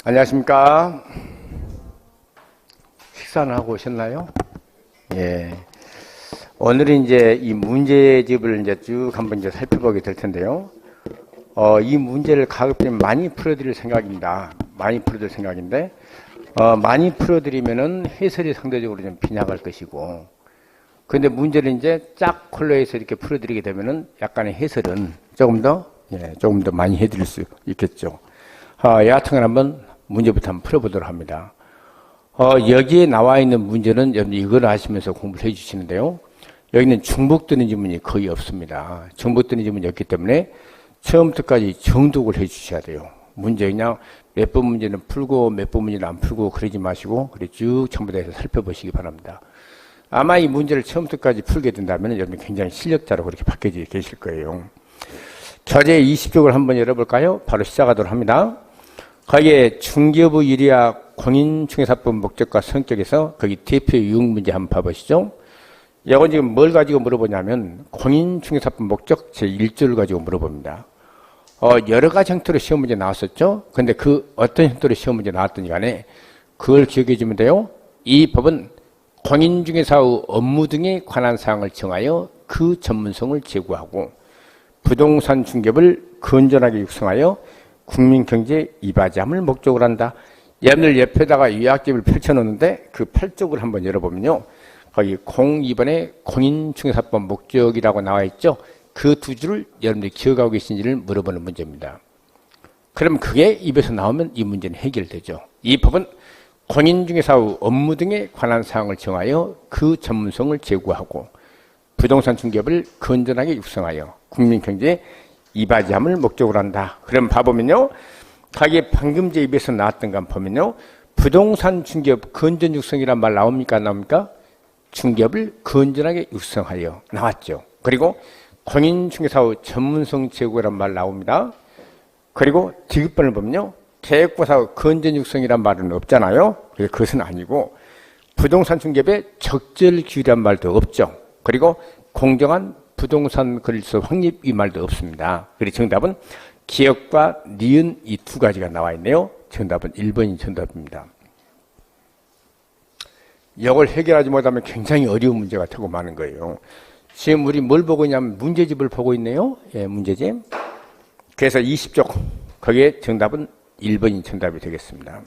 안녕하십니까. 식사는 하고 오셨나요? 예. 오늘은 이제 이 문제집을 이제 쭉 한번 이제 살펴보게 될 텐데요. 이 문제를 가급적 많이 풀어드릴 생각입니다. 많이 풀어드릴 생각인데, 많이 풀어드리면은 해설이 상대적으로 좀 빈약할 것이고, 근데 문제를 이제 짝 컬러에서 이렇게 풀어드리게 되면은 약간의 해설은 조금 더 많이 해드릴 수 있겠죠. 여하튼 한번 문제부터 한번 풀어보도록 합니다. 여기에 나와 있는 문제는 여러분 이걸 하시면서 공부를 해 주시는데요. 여기는 중복되는 지문이 거의 없습니다. 중복되는 지문이 없기 때문에 처음부터까지 정독을 해 주셔야 돼요. 문제 그냥 몇 번 문제는 풀고 몇 번 문제는 안 풀고 그러지 마시고 그래 쭉 전부 다 해서 살펴보시기 바랍니다. 아마 이 문제를 처음부터까지 풀게 된다면 여러분 굉장히 실력자로 그렇게 바뀌어 계실 거예요. 교재 20쪽을 한번 열어볼까요? 바로 시작하도록 합니다. 거기에 중개부 유리와 공인중개사법 목적과 성격에서 거기 대표 유형 문제 한번 봐보시죠. 이건 지금 뭘 가지고 물어보냐면 공인중개사법 목적 제1조를 가지고 물어봅니다. 여러 가지 형태로 시험 문제 나왔었죠. 근데 그 어떤 형태로 시험 문제 나왔더니 간에 그걸 기억해 주면 돼요. 이 법은 공인중개사의 업무 등에 관한 사항을 정하여 그 전문성을 제고하고 부동산 중개업을 건전하게 육성하여 국민경제에 이바지함을 목적으로 한다. 여러분들 옆에다가 요약집을 펼쳐놓는데 그 8쪽을 한번 열어보면요. 거기 02번에 공인중개사법 목적이라고 나와 있죠. 그 두 줄을 여러분들이 기억하고 계신지를 물어보는 문제입니다. 그럼 그게 입에서 나오면 이 문제는 해결되죠. 이 법은 공인중개사의 업무 등에 관한 사항을 정하여 그 전문성을 제고하고 부동산 중개업을 건전하게 육성하여 국민경제에 이바지함을 목적으로 한다. 그럼 봐보면요. 가게 방금 제 입에서 나왔던 거 보면요. 부동산 중개업 건전 육성이란 말 나옵니까? 안 나옵니까? 중개업을 건전하게 육성하여 나왔죠. 그리고 공인중개사의 전문성 제고란 말 나옵니다. 그리고 디귿번을 보면요. 계획보사의 건전 육성이란 말은 없잖아요. 그것은 아니고 부동산 중개업의 적절 기율이란 말도 없죠. 그리고 공정한 부동산 거래소 확립 이 말도 없습니다. 그래서 정답은 기역과 니은 이 두 가지가 나와 있네요. 정답은 1번이 정답입니다. 이걸 해결하지 못하면 굉장히 어려운 문제가 되고 마는 거예요. 지금 우리 뭘 보고 있냐면 문제집을 보고 있네요. 예, 문제집. 그래서 20쪽 거기에 정답은 1번이 정답이 되겠습니다.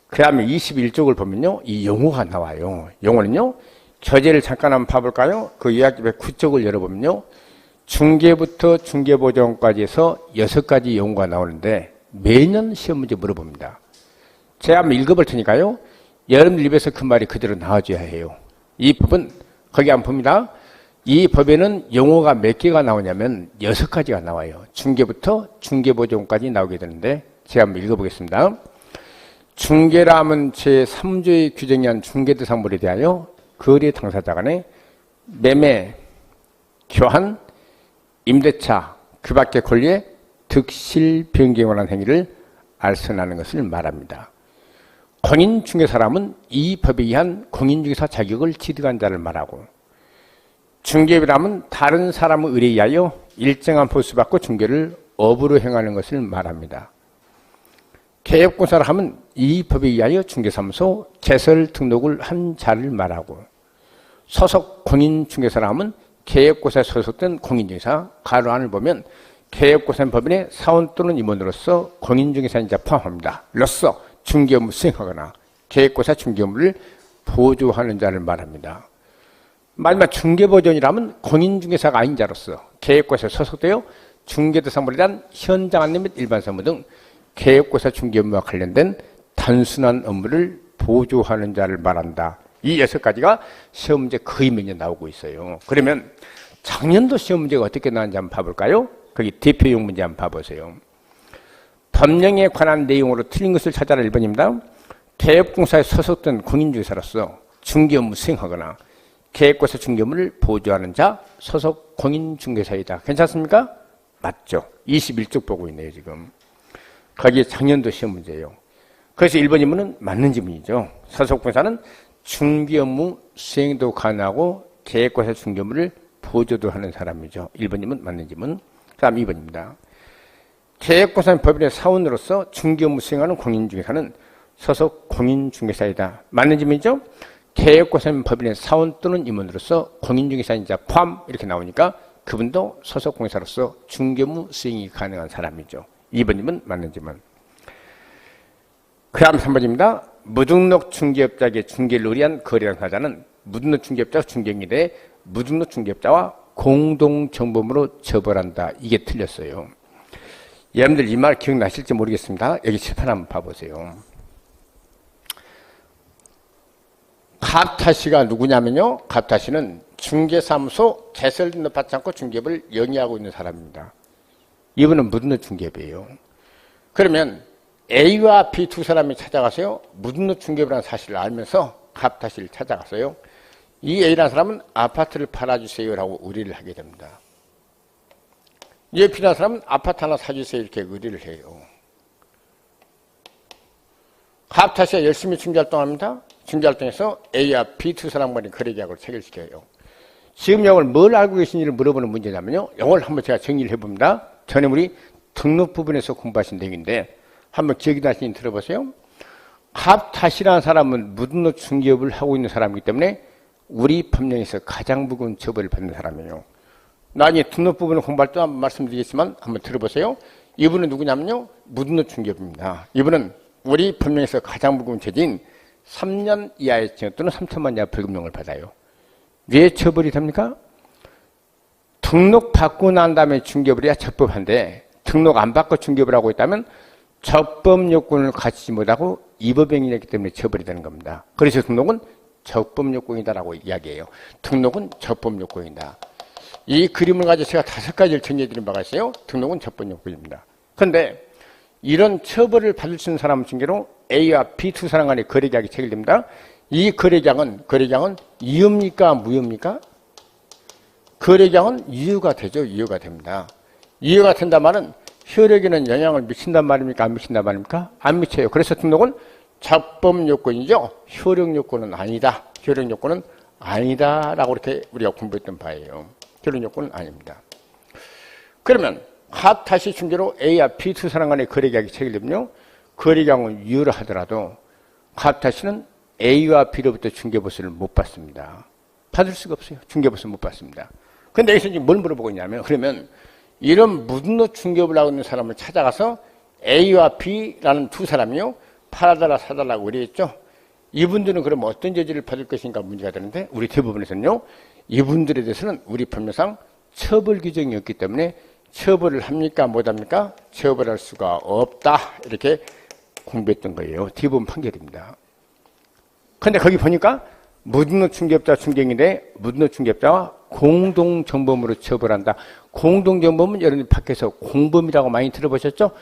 그 다음에 21쪽을 보면요. 이 용어가 나와요. 용어는요. 교재를 잠깐 한번 봐볼까요? 그 요약집의 9쪽을 열어보면요. 중개부터 중개보정까지 해서 6가지 용어가 나오는데 매년 시험 문제 물어봅니다. 제가 한번 읽어볼 테니까요. 여러분들 입에서 그 말이 그대로 나와줘야 해요. 이 법은 거기 한번 봅니다. 이 법에는 용어가 몇 개가 나오냐면 6가지가 나와요. 중개부터 중개보정까지 나오게 되는데 제가 한번 읽어보겠습니다. 중개라면 제3조의 규정에 한 중개대상물에 대하여 거래 당사자 간의 매매, 교환, 임대차, 그 밖의 권리의 득실 변경에 관한 행위를 알선하는 것을 말합니다. 공인중개사라면 이 법에 의한 공인중개사 자격을 취득한 자를 말하고 중개업이라면 다른 사람의 의뢰에 의하여 일정한 보수 받고 중개를 업으로 행하는 것을 말합니다. 개업공사를 하면 이 법에 의하여 중개사무소 개설 등록을 한 자를 말하고 소속 공인중개사라 하면 개업고사에 소속된 공인중개사 가로 안을 보면 개업고사인 법인의 사원 또는 임원으로서 공인중개사인자 포함합니다. 로서 중개업무 수행하거나 개업고사 중개업무를 보조하는 자를 말합니다. 마지막 중개보전이라면 공인중개사가 아닌 자로서 개업고사에 소속되어 중개대상물에 대한 현장 안내 및 일반 사무 등 개업고사 중개업무와 관련된 단순한 업무를 보조하는 자를 말한다. 이 6가지가 시험 문제 거의 매년 나오고 있어요. 그러면 작년도 시험 문제가 어떻게 나왔는지 한번 봐볼까요? 거기 대표용 문제 한번 봐보세요. 법령에 관한 내용으로 틀린 것을 찾아라 1번입니다. 개업공사에 소속된 공인중개사로서 중개업무 수행하거나 개업고사 중개업무를 보조하는 자 소속 공인중개사이다. 괜찮습니까? 맞죠. 21쪽 보고 있네요 지금. 거기에 작년도 시험 문제예요. 그래서 1번이면은 맞는 지문이죠. 소속공사는 중개업무 수행도 가능하고 계획고사 중개업무를 보조도 하는 사람이죠. 1번이면 맞는 지문. 그 다음 2번입니다. 계획고사는 법인의 사원으로서 중개 업무 수행하는 공인중개사는 소속 공인중개사이다. 맞는 질문이죠? 계획고사는 법인의 사원 또는 임원으로서 공인중개사인자 포함 이렇게 나오니까 그분도 소속 공인사로서 중개 업무 수행이 가능한 사람이죠. 2번이면 맞는 질문. 그 다음 3번입니다. 무등록 중개업자에게 중개를 의뢰한 거래한 사자는 무등록 중개업자와 중개인데 무등록 중개업자와 공동정범으로 처벌한다. 이게 틀렸어요. 여러분들 이 말 기억나실지 모르겠습니다. 여기 칠판 한번 봐보세요. 갑타시가 누구냐면요. 갑타시는 중개사무소 개설등록 받지 않고 중개업을 영위하고 있는 사람입니다. 이분은 무등록 중개업이에요. 그러면 A와 B 두 사람이 찾아가서요. 무등록 중개업이라는 사실을 알면서 갑타시를 찾아가서요. 이 A라는 사람은 아파트를 팔아주세요라고 의뢰를 하게 됩니다. 이 B라는 사람은 아파트 하나 사주세요 이렇게 의뢰를 해요. 갑타시가 열심히 중개활동합니다. 중개활동에서 A와 B 두 사람 간의 거래계약을 체결시켜요. 지금 이걸 뭘 알고 계신지를 물어보는 문제냐면요. 이걸 한번 제가 정리를 해봅니다. 전에 우리 등록 부분에서 공부하신 내용인데 한번 기억이 나시니 들어보세요. 갑타시라는 사람은 무등록 중개업을 하고 있는 사람이기 때문에 우리 법령에서 가장 무거운 처벌을 받는 사람이에요. 나중에 등록 부분을 공부할 때 한번 말씀드리겠지만 한번 들어보세요. 이분은 누구냐면요. 무등록 중개업입니다. 이분은 우리 법령에서 가장 무거운 죄인 3년 이하의 징역 또는 3천만 이하 벌금형을 받아요. 왜 처벌이 됩니까? 등록 받고 난 다음에 중개업을 해야 적법한데 등록 안 받고 중개업을 하고 있다면 적법 요건을 갖추지 못하고 위법행위이기 때문에 처벌이 되는 겁니다. 그래서 등록은 적법 요건이다라고 이야기해요. 등록은 적법 요건이다. 이 그림을 가지고 제가 5가지를 정리해드린 바가 있어요. 등록은 적법 요건입니다. 그런데 이런 처벌을 받을 수 있는 사람은 징계로 A와 B 두 사람 간의 거래계약이 체결됩니다. 이 거래계약은 유효입니까? 무효입니까? 거래계약은 유효가 되죠. 유효가 됩니다. 유효가 된단 말은 효력에는 영향을 미친단 말입니까? 안 미친단 말입니까? 안 미쳐요. 그래서 등록은 적법 요건이죠. 효력 요건은 아니다. 효력 요건은 아니다라고 이렇게 우리가 공부했던 바예요. 효력 요건은 아닙니다. 그러면 갑타시 중개로 A와 B 두 사람 간의 거래계약이 체결되면요. 거래계약은 유효를 하더라도 갑타시는 A와 B로부터 중개보수를 못 받습니다. 받을 수가 없어요. 중개보수 못 받습니다. 그런데 여기서 지금 뭘 물어보고 있냐면 그러면 이런 무등록 중개업을 하고 있는 사람을 찾아가서 A와 B라는 두 사람이요. 팔아달라 사달라고 의뢰했죠. 이분들은 그럼 어떤 죄질을 받을 것인가 문제가 되는데 우리 대부분에서는요. 이분들에 대해서는 우리 법률상 처벌 규정이 없기 때문에 처벌을 합니까? 못합니까? 처벌할 수가 없다. 이렇게 공부했던 거예요. 대부분 판결입니다. 그런데 거기 보니까 무등록 중개업자 중개인데 무등록 중개업자와 공동정범으로 처벌한다. 공동정범은 여러분들 밖에서 공범이라고 많이 들어보셨죠?